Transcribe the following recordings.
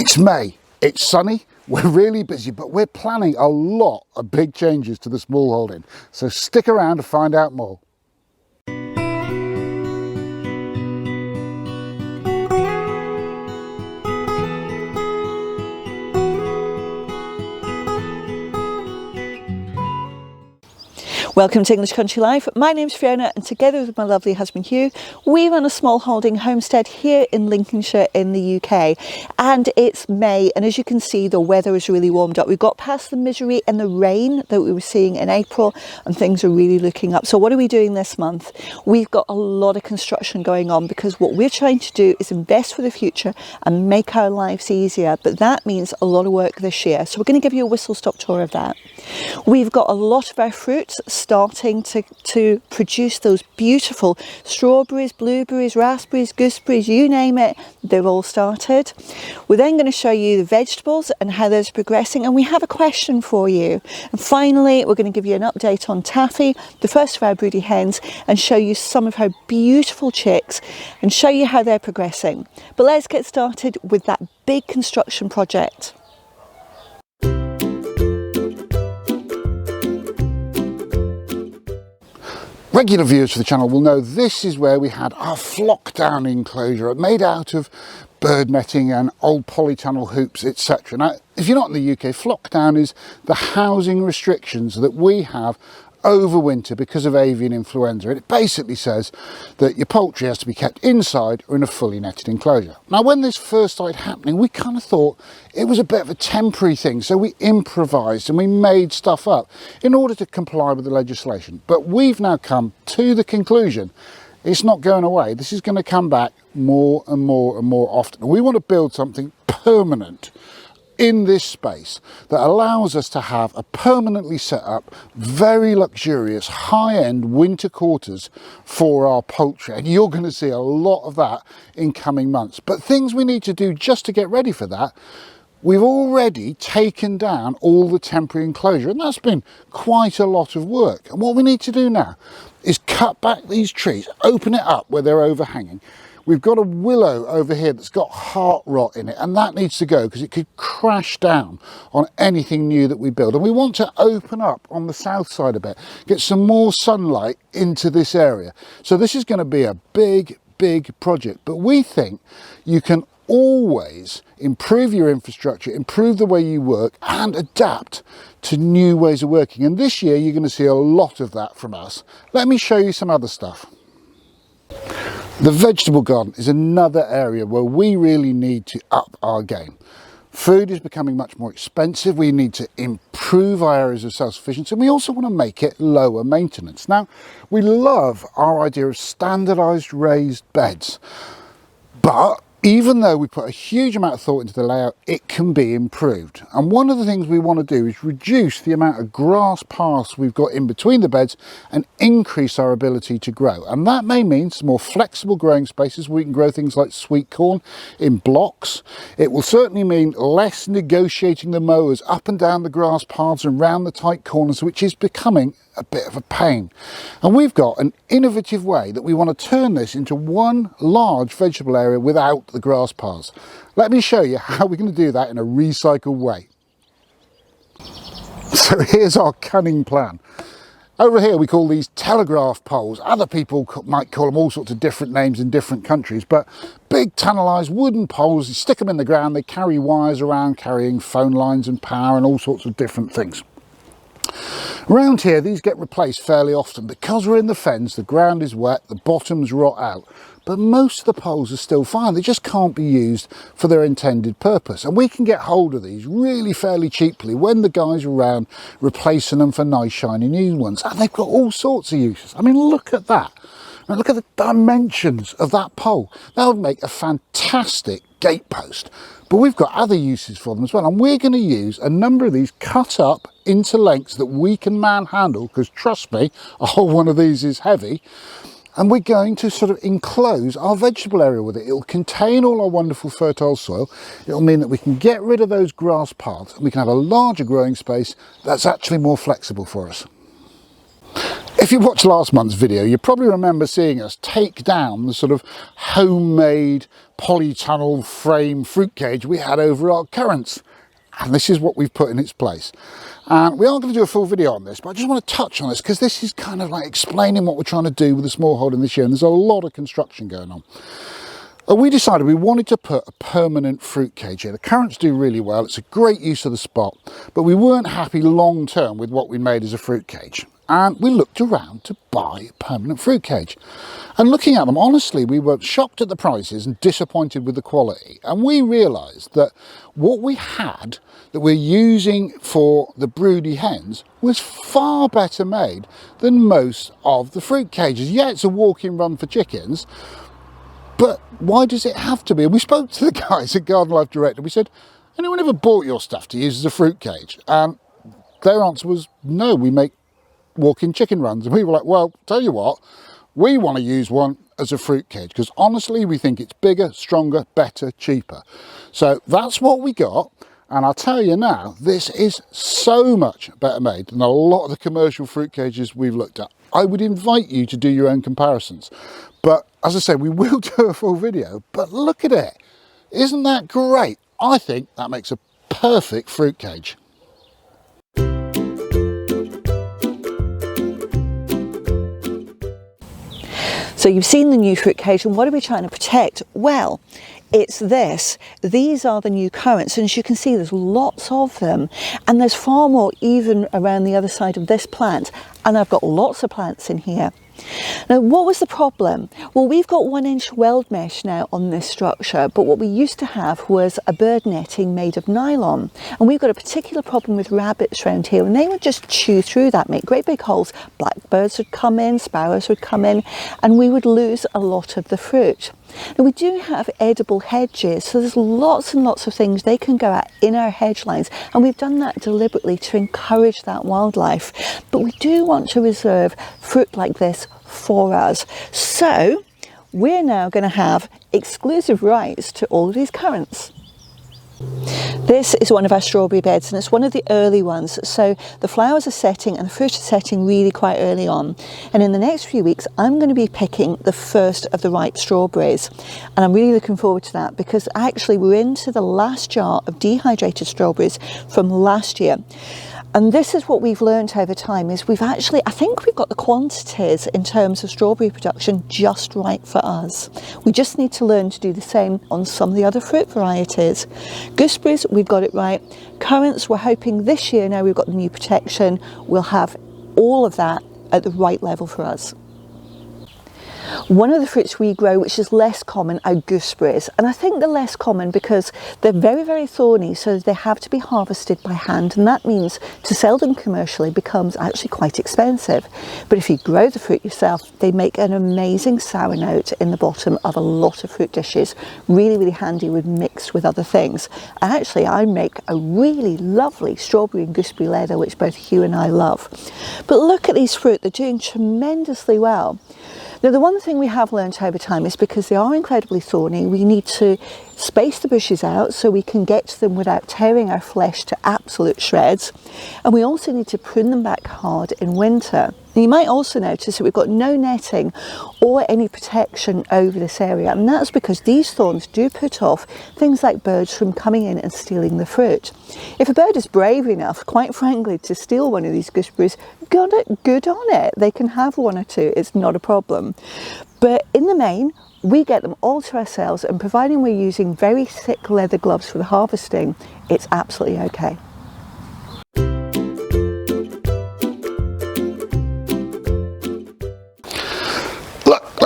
It's May, it's sunny, we're really busy, but we're planning a lot of big changes to the smallholding. So stick around to find out more. Welcome to English Country Life. My name's Fiona, and together with my lovely husband Hugh, we run a smallholding homestead here in Lincolnshire in the UK. And it's May, and as you can see, the weather has really warmed up. We've got past the misery and the rain that we were seeing in April, and things are really looking up. So what are we doing this month? We've got a lot of construction going on because what we're trying to do is invest for the future and make our lives easier. But that means a lot of work this year. So we're going to give you a whistle-stop tour of that. We've got a lot of our fruits starting to produce those beautiful strawberries, blueberries, raspberries, gooseberries, you name it, they've all started. We're then going to show you the vegetables and how those are progressing, and we have a question for you. And finally, we're going to give you an update on Taffy, the first of our broody hens, and show you some of her beautiful chicks and show you how they're progressing. But let's get started with that big construction project. Regular viewers for the channel will know this is where we had our flock down enclosure made out of bird netting and old polytunnel hoops, etc. Now, if you're not in the UK, flock down is the housing restrictions that we have over winter because of avian influenza. It basically says that your poultry has to be kept inside or in a fully netted enclosure. Now, when this first started happening, we kind of thought it was a bit of a temporary thing, so we improvised and we made stuff up in order to comply with the legislation. But we've now come to the conclusion it's not going away. This is going to come back more and more and more often. We want to build something permanent in this space that allows us to have a permanently set up, very luxurious, high-end winter quarters for our poultry. And you're going to see a lot of that in coming months. But things we need to do just to get ready for that, we've already taken down all the temporary enclosure, and that's been quite a lot of work. And what we need to do now is cut back these trees, open it up where they're overhanging. We've got a willow over here that's got heart rot in it, and that needs to go because it could crash down on anything new that we build. And we want to open up on the south side a bit, get some more sunlight into this area. So this is going to be a big project, but we think you can always improve your infrastructure, improve the way you work, and adapt to new ways of working. And this year you're going to see a lot of that from us. Let me show you some other stuff. The vegetable garden is another area where we really need to up our game. Food is becoming much more expensive. We need to improve our areas of self-sufficiency, and we also want to make it lower maintenance. Now, we love our idea of standardised raised beds, but even though we put a huge amount of thought into the layout, it can be improved. And one of the things we want to do is reduce the amount of grass paths we've got in between the beds and increase our ability to grow. And that may mean some more flexible growing spaces where we can grow things like sweet corn in blocks. It will certainly mean less negotiating the mowers up and down the grass paths and round the tight corners, which is becoming a bit of a pain. And we've got an innovative way that we want to turn this into one large vegetable area without the grass paths. Let me show you how we're going to do that in a recycled way. So here's our cunning plan. Over here we call these telegraph poles. Other people might call them all sorts of different names in different countries, but big tunnelized wooden poles, you stick them in the ground, they carry wires around carrying phone lines and power and all sorts of different things. Around here, these get replaced fairly often. Because we're in the fens, the ground is wet, the bottoms rot out, but most of the poles are still fine. They just can't be used for their intended purpose. And we can get hold of these really fairly cheaply when the guys are around replacing them for nice shiny new ones. And they've got all sorts of uses. I mean, look at that. Now look at the dimensions of that pole. That would make a fantastic gatepost. But we've got other uses for them as well, and we're going to use a number of these cut up into lengths that we can manhandle, because trust me, a whole one of these is heavy, and we're going to sort of enclose our vegetable area with it. It'll contain all our wonderful fertile soil. It'll mean that we can get rid of those grass paths and we can have a larger growing space that's actually more flexible for us. If you watched last month's video, you probably remember seeing us take down the sort of homemade polytunnel frame fruit cage we had over our currants. And this is what we've put in its place. And we are going to do a full video on this, but I just want to touch on this because this is kind of like explaining what we're trying to do with the small holding this year. And there's a lot of construction going on. We decided we wanted to put a permanent fruit cage here. The currants do really well. It's a great use of the spot, but we weren't happy long term with what we made as a fruit cage. And we looked around to buy a permanent fruit cage. And looking at them, honestly, we were shocked at the prices and disappointed with the quality. And we realised that what we had that we're using for the broody hens was far better made than most of the fruit cages. Yeah, it's a walk-in run for chickens, but why does it have to be? And we spoke to the guys at Garden Life Direct and we said, anyone ever bought your stuff to use as a fruit cage? And their answer was, no, we make walk-in chicken runs. And we were like, well, tell you what, we want to use one as a fruit cage because honestly, we think it's bigger, stronger, better, cheaper. So that's what we got. And I'll tell you now, this is so much better made than a lot of the commercial fruit cages we've looked at. I would invite you to do your own comparisons. But as I said, we will do a full video, but look at it. Isn't that great? I think that makes a perfect fruit cage. So you've seen the new fruit cage, and what are we trying to protect? Well, it's this. These are the new currants, and as you can see, there's lots of them, and there's far more even around the other side of this plant, and I've got lots of plants in here. Now, what was the problem? Well, we've got 1-inch weld mesh now on this structure, but what we used to have was a bird netting made of nylon, and we've got a particular problem with rabbits around here, and they would just chew through that, make great big holes. Blackbirds would come in, sparrows would come in, and we would lose a lot of the fruit. Now, we do have edible hedges, so there's lots and lots of things they can go at in our hedge lines, and we've done that deliberately to encourage that wildlife. But we do want to reserve fruit like this for us. So we're now going to have exclusive rights to all of these currants. This is one of our strawberry beds, and it's one of the early ones, so the flowers are setting and the fruit is setting really quite early on, and in the next few weeks I'm going to be picking the first of the ripe strawberries, and I'm really looking forward to that because actually we're into the last jar of dehydrated strawberries from last year. And this is what we've learned over time is I think we've got the quantities in terms of strawberry production just right for us. We just need to learn to do the same on some of the other fruit varieties. Gooseberries, we've got it right. Currants, we're hoping this year, now we've got the new protection, we'll have all of that at the right level for us. One of the fruits we grow which is less common are gooseberries, and I think they're less common because they're very, very thorny, so they have to be harvested by hand, and that means to sell them commercially becomes actually quite expensive. But if you grow the fruit yourself, they make an amazing sour note in the bottom of a lot of fruit dishes, really, really handy when mixed with other things. And actually I make a really lovely strawberry and gooseberry leather which both Hugh and I love. But look at these fruit, they're doing tremendously well. Now, the one thing we have learnt over time is because they are incredibly thorny, we need to space the bushes out so we can get to them without tearing our flesh to absolute shreds. And we also need to prune them back hard in winter. And you might also notice that we've got no netting or any protection over this area, and that's because these thorns do put off things like birds from coming in and stealing the fruit. If a bird is brave enough, quite frankly, to steal one of these gooseberries, good on it. They can have one or two, it's not a problem. But in the main, we get them all to ourselves, and providing we're using very thick leather gloves for the harvesting, it's absolutely okay.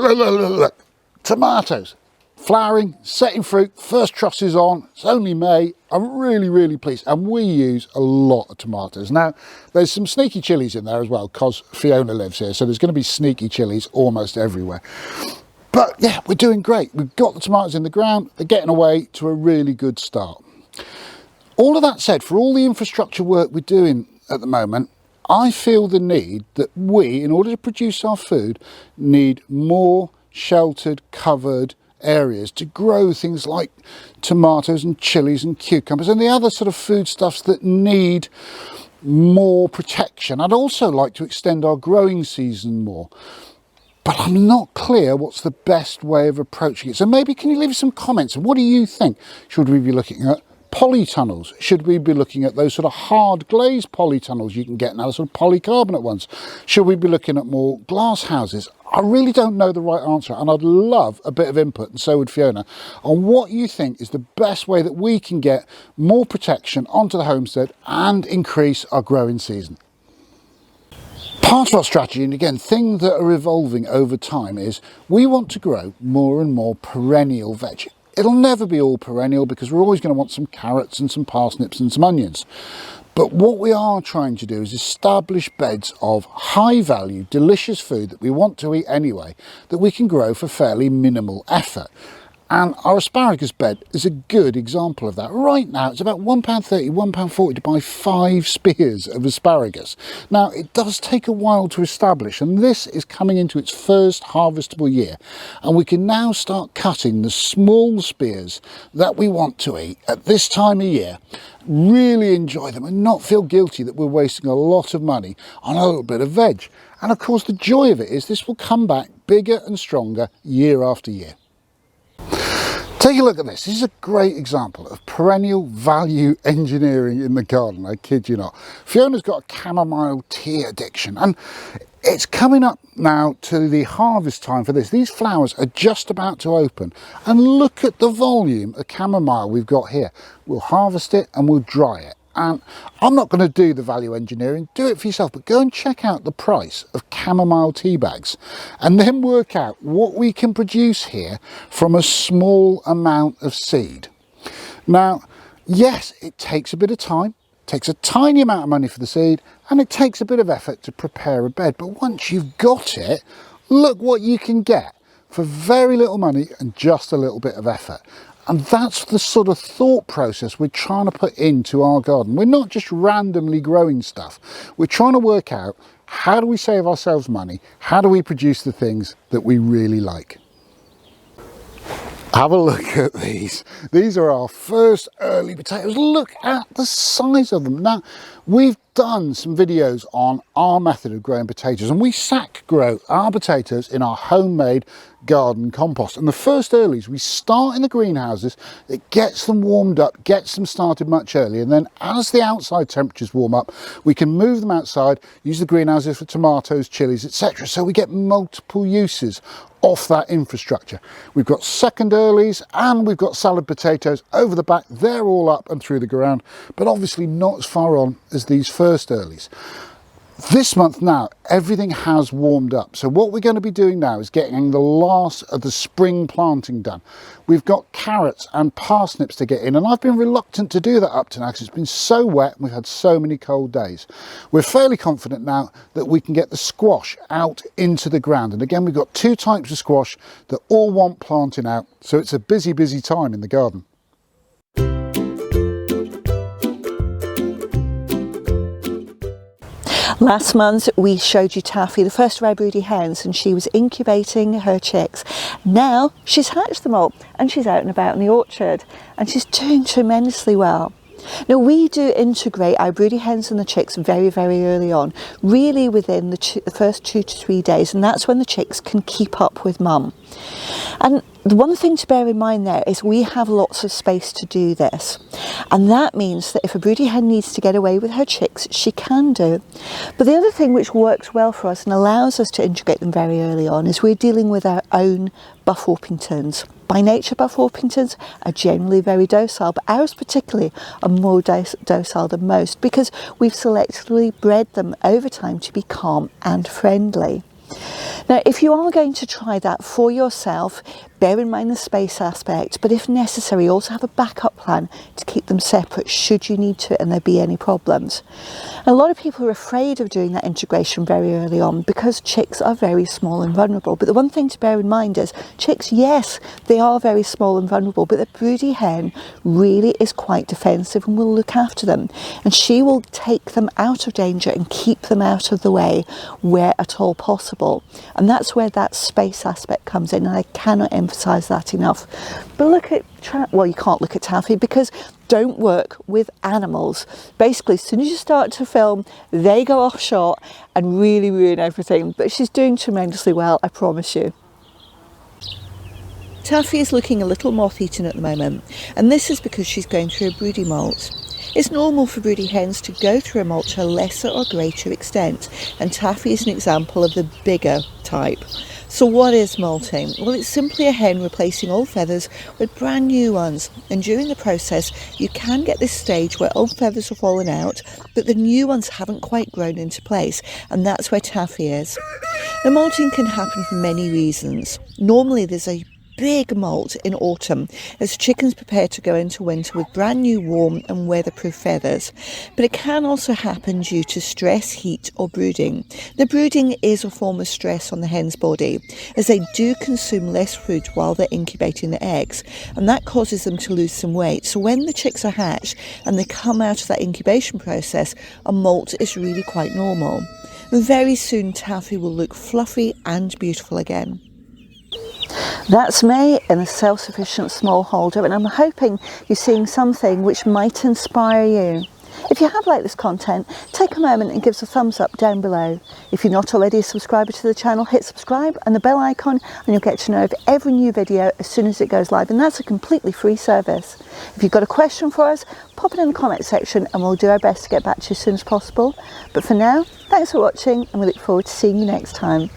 Look. Tomatoes, flowering, setting fruit, first truss is on, it's only May. I'm really, really pleased, and we use a lot of tomatoes. Now, there's some sneaky chilies in there as well, because Fiona lives here, so there's going to be sneaky chilies almost everywhere. But yeah, we're doing great. We've got the tomatoes in the ground, they're getting away to a really good start. All of that said, for all the infrastructure work we're doing at the moment, I feel the need that we, in order to produce our food, need more sheltered, covered areas to grow things like tomatoes and chilies and cucumbers and the other sort of foodstuffs that need more protection. I'd also like to extend our growing season more, but I'm not clear what's the best way of approaching it. So maybe can you leave some comments? What do you think? Should we be looking at polytunnels? Should we be looking at those sort of hard glazed polytunnels you can get now, sort of polycarbonate ones? Should we be looking at more glass houses? I really don't know the right answer, and I'd love a bit of input, and so would Fiona, on what you think is the best way that we can get more protection onto the homestead and increase our growing season. Part of our strategy, and again, things that are evolving over time, is we want to grow more and more perennial veg. It'll never be all perennial because we're always going to want some carrots and some parsnips and some onions. But what we are trying to do is establish beds of high value, delicious food that we want to eat anyway, that we can grow for fairly minimal effort. And our asparagus bed is a good example of that. Right now, it's about £1.30, £1.40 to buy 5 spears of asparagus. Now, it does take a while to establish, and this is coming into its first harvestable year. And we can now start cutting the small spears that we want to eat at this time of year, really enjoy them and not feel guilty that we're wasting a lot of money on a little bit of veg. And of course, the joy of it is this will come back bigger and stronger year after year. Take a look at this. This is a great example of perennial value engineering in the garden, I kid you not. Fiona's got a chamomile tea addiction, and it's coming up now to the harvest time for this. These flowers are just about to open, and look at the volume of chamomile we've got here. We'll harvest it and we'll dry it. And I'm not going to do the value engineering, do it for yourself, but go and check out the price of chamomile tea bags and then work out what we can produce here from a small amount of seed. Now, yes, it takes a bit of time, takes a tiny amount of money for the seed, and it takes a bit of effort to prepare a bed. But once you've got it, look what you can get for very little money and just a little bit of effort. And that's the sort of thought process we're trying to put into our garden. We're not just randomly growing stuff. We're trying to work out, how do we save ourselves money? How do we produce the things that we really like? Have a look at these. These are our first early potatoes. Look at the size of them. Now, we've done some videos on our method of growing potatoes, and we sack grow our potatoes in our homemade garden compost. And the first earlies, we start in the greenhouses. It gets them warmed up, gets them started much earlier, and then as the outside temperatures warm up, we can move them outside, use the greenhouses for tomatoes, chilies, etc. So we get multiple uses off that infrastructure. We've got second earlies and we've got salad potatoes over the back. They're all up and through the ground, but obviously not as far on as these first earlies. This month now, everything has warmed up. So what we're going to be doing now is getting the last of the spring planting done. We've got carrots and parsnips to get in, and I've been reluctant to do that up to now because it's been so wet and we've had so many cold days. We're fairly confident now that we can get the squash out into the ground. And again, we've got 2 types of squash that all want planting out. So it's a busy, busy time in the garden. Last month we showed you Taffy, the first of our broody hens, and she was incubating her chicks. Now she's hatched them all and she's out and about in the orchard and she's doing tremendously well. Now we do integrate our broody hens and the chicks very, very early on, really within the first 2 to 3 days, and that's when the chicks can keep up with mum. And the one thing to bear in mind there is we have lots of space to do this, and that means that if a broody hen needs to get away with her chicks, she can do. But the other thing which works well for us and allows us to integrate them very early on is we're dealing with our own Buff Orpingtons. By nature, Buff Orpingtons are generally very docile, but ours particularly are more docile than most because we've selectively bred them over time to be calm and friendly. Now, if you are going to try that for yourself, bear in mind the space aspect, but if necessary, also have a backup plan to keep them separate should you need to and there be any problems. A lot of people are afraid of doing that integration very early on because chicks are very small and vulnerable. But the one thing to bear in mind is chicks, yes, they are very small and vulnerable, but the broody hen really is quite defensive and will look after them. And she will take them out of danger and keep them out of the way where at all possible. possible. And that's where that space aspect comes in, and I cannot emphasize that enough. But look at, well, you can't look at Taffy because don't work with animals. Basically, as soon as you start to film, they go off shot and really ruin everything. But she's doing tremendously well, I promise you. Taffy is looking a little moth-eaten at the moment, and this is because she's going through a broody molt. It's normal for broody hens to go through a molt to a lesser or greater extent, and Taffy is an example of the bigger type. So what is molting? Well, it's simply a hen replacing old feathers with brand new ones, and during the process you can get this stage where old feathers have fallen out but the new ones haven't quite grown into place, and that's where Taffy is. The molting can happen for many reasons. Normally there's a big molt in autumn as chickens prepare to go into winter with brand new warm and weatherproof feathers, but it can also happen due to stress, heat or brooding. The brooding is a form of stress on the hen's body as they do consume less food while they're incubating the eggs, and that causes them to lose some weight. So when the chicks are hatched and they come out of that incubation process, a molt is really quite normal. And very soon Taffy will look fluffy and beautiful again. That's me in a self-sufficient smallholder, and I'm hoping you're seeing something which might inspire you. If you have liked this content, take a moment and give us a thumbs up down below. If you're not already a subscriber to the channel, hit subscribe and the bell icon and you'll get to know of every new video as soon as it goes live, and that's a completely free service. If you've got a question for us, pop it in the comment section and we'll do our best to get back to you as soon as possible. But for now, thanks for watching and we look forward to seeing you next time.